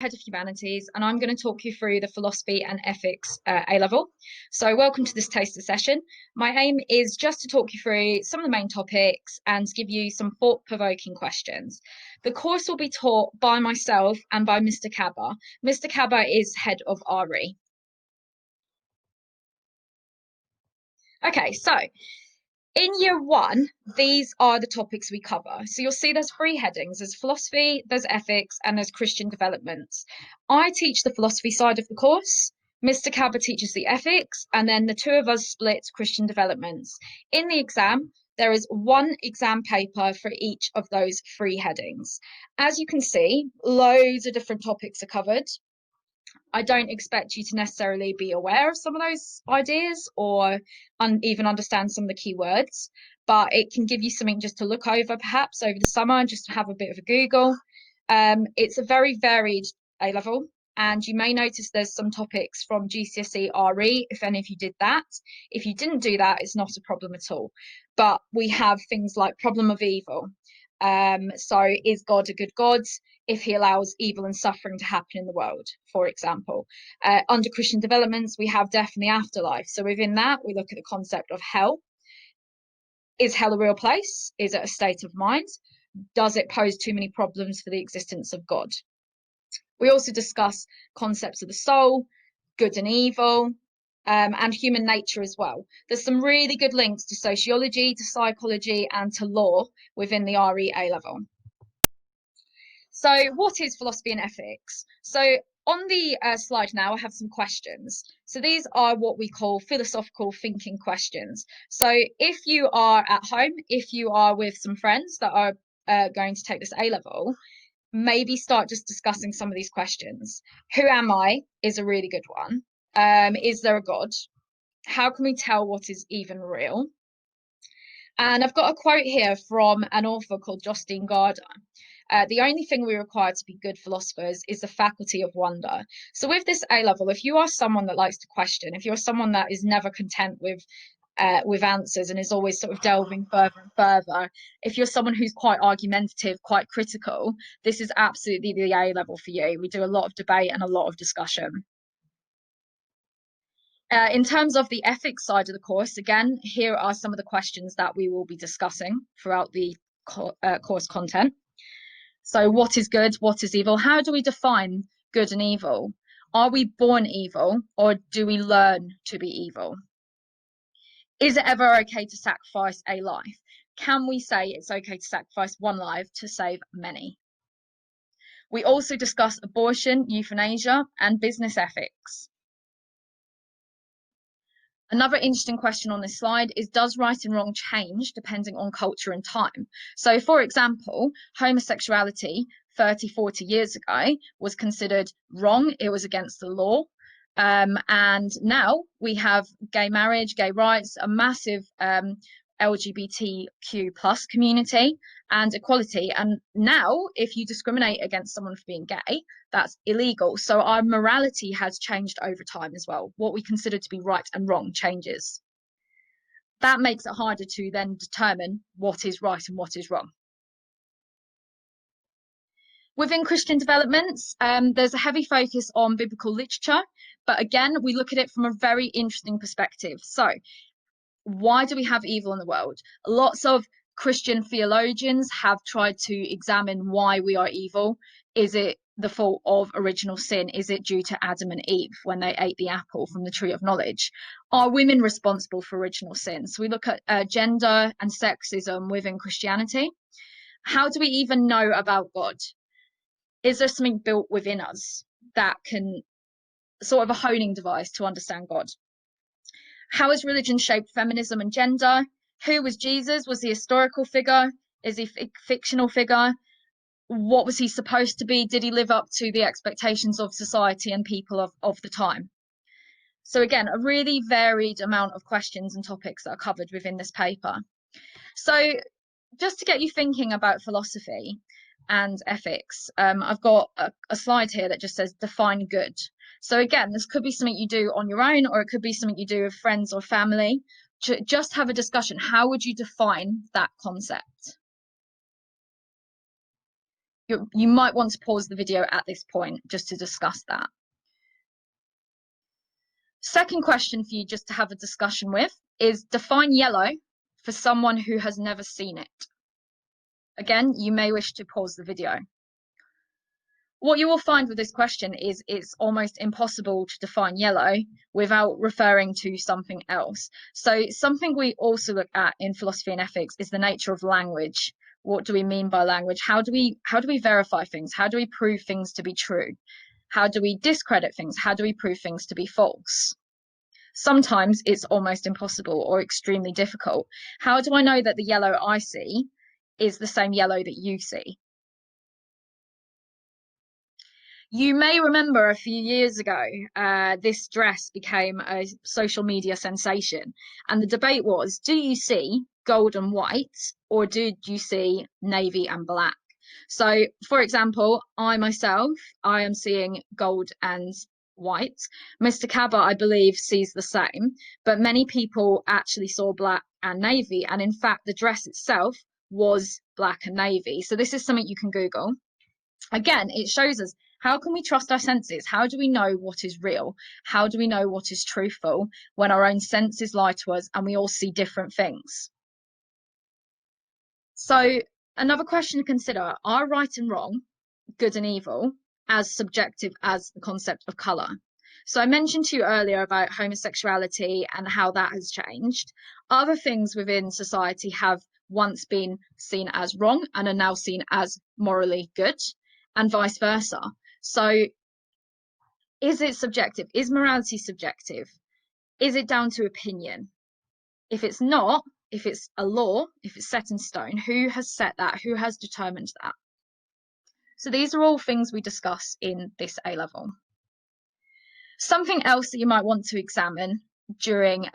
Head of Humanities, and I'm going to talk you through the philosophy and ethics A-level. So welcome to this taster session. My aim is just to talk you through some of the main topics and give you some thought-provoking questions. The course will be taught by myself and by Mr. Cabba. Mr. Cabba is head of RE. Okay, so in year one, these are the topics we cover. So you'll see there's three headings. There's philosophy, there's ethics, and there's Christian developments. I teach the philosophy side of the course. Mr. Cabba teaches the ethics, and then the two of us split Christian developments. In the exam, there is one exam paper for each of those three headings. As you can see, loads of different topics are covered. I don't expect you to necessarily be aware of some of those ideas or even understand some of the key words, but it can give you something just to look over perhaps over the summer, just to have a bit of a Google. It's a very varied A-level, and you may notice there's some topics from GCSE RE, if any of you did that. If you didn't do that, it's not a problem at all. But we have things like problem of evil. So is God a good God if he allows evil and suffering to happen in the world, for example? Under Christian developments, we have death and the afterlife. So within that, we look at the concept of hell. Is hell a real place? Is it a state of mind? Does it pose too many problems for the existence of God? We also discuss concepts of the soul, good and evil, and human nature as well. There's some really good links to sociology, to psychology, and to law within the RE A-level. So what is philosophy and ethics? So on the slide now, I have some questions. So these are what we call philosophical thinking questions. So if you are at home, if you are with some friends that are going to take this A-level, maybe start just discussing some of these questions. Who am I is a really good one. Is there a God? How can we tell what is even real? And I've got a quote here from an author called Justine Garda. The only thing we require to be good philosophers is the faculty of wonder. So with this A-level, if you are someone that likes to question, if you're someone that is never content with answers and is always sort of delving further and further, if you're someone who's quite argumentative, quite critical, this is absolutely the A-level for you. We do a lot of debate and a lot of discussion. In terms of the ethics side of the course, again, here are some of the questions that we will be discussing throughout the course content. So what is good? What is evil? How do we define good and evil? Are we born evil, or do we learn to be evil? Is it ever okay to sacrifice a life? Can we say it's okay to sacrifice one life to save many? We also discuss abortion, euthanasia, and business ethics. Another interesting question on this slide is, does right and wrong change depending on culture and time? So, for example, homosexuality 30, 40 years ago was considered wrong. It was against the law. And now we have gay marriage, gay rights, a massive LGBTQ plus community and equality. And now if you discriminate against someone for being gay, that's illegal. So our morality has changed over time as well. What we consider to be right and wrong changes. That makes it harder to then determine what is right and what is wrong. Within Christian developments, there's a heavy focus on biblical literature, but again, we look at it from a very interesting perspective. So why do we have evil in the world? Lots of Christian theologians have tried to examine why we are evil. Is it the fault of original sin? Is it due to Adam and Eve when they ate the apple from the tree of knowledge? Are women responsible for original sin? So we look at gender and sexism within Christianity. How do we even know about God? Is there something built within us that can sort of a honing device to understand God? How has religion shaped feminism and gender? Who was Jesus? Was he a historical figure? Is he a fictional figure? What was he supposed to be? Did he live up to the expectations of society and people of the time? So again, a really varied amount of questions and topics that are covered within this paper. So just to get you thinking about philosophy and ethics, I've got a slide here that just says define good. So again, this could be something you do on your own, or it could be something you do with friends or family. To just have a discussion. How would you define that concept? you might want to pause the video at this point just to discuss that. Second question for you just to have a discussion with is define yellow for someone who has never seen it. Again, you may wish to pause the video. What you will find with this question is it's almost impossible to define yellow without referring to something else. So something we also look at in philosophy and ethics is the nature of language. What do we mean by language? How do we verify things? How do we prove things to be true? How do we discredit things? How do we prove things to be false? Sometimes it's almost impossible or extremely difficult. How do I know that the yellow I see is the same yellow that you see? You may remember a few years ago, this dress became a social media sensation. And the debate was, do you see gold and white, or did you see navy and black? So, for example, I am seeing gold and white. Mr. Cabba, I believe, sees the same, but many people actually saw black and navy. And in fact, the dress itself was black and navy. So this is something you can Google. Again, it shows us, how can we trust our senses? How do we know what is real? How do we know what is truthful when our own senses lie to us and we all see different things? So another question to consider, are right and wrong, good and evil, as subjective as the concept of colour? So I mentioned to you earlier about homosexuality and how that has changed. Other things within society have once been seen as wrong and are now seen as morally good, and vice versa. So is it subjective? Is morality subjective? Is it down to opinion? If it's not, if it's a law, if it's set in stone, who has set that? Who has determined that? So these are all things we discuss in this A-level. Something else that you might want to examine during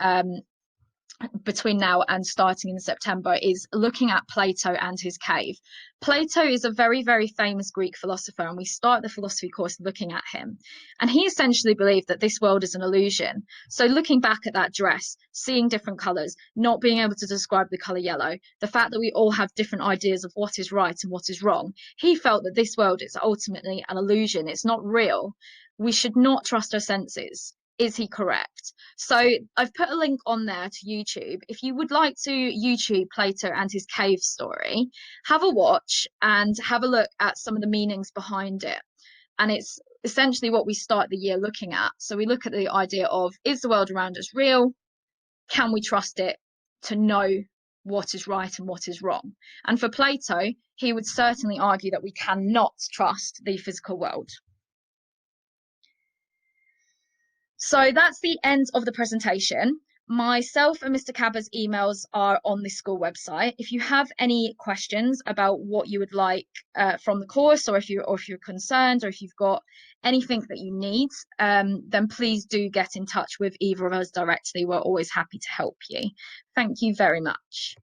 between now and starting in September is looking at Plato and his cave. Plato is a very, very famous Greek philosopher, and we start the philosophy course looking at him. And he essentially believed that this world is an illusion. So looking back at that dress, seeing different colours, not being able to describe the colour yellow, the fact that we all have different ideas of what is right and what is wrong, he felt that this world is ultimately an illusion. It's not real. We should not trust our senses. Is he correct? So I've put a link on there to YouTube. If you would like to YouTube Plato and his cave story, have a watch and have a look at some of the meanings behind it. And it's essentially what we start the year looking at. So we look at the idea of, is the world around us real? Can we trust it to know what is right and what is wrong? And for Plato, he would certainly argue that we cannot trust the physical world. So that's the end of the presentation. Myself and Mr. Cabba's emails are on the school website. If you have any questions about what you would like from the course, or if you're concerned, or if you've got anything that you need, then please do get in touch with either of us directly. We're always happy to help you. Thank you very much.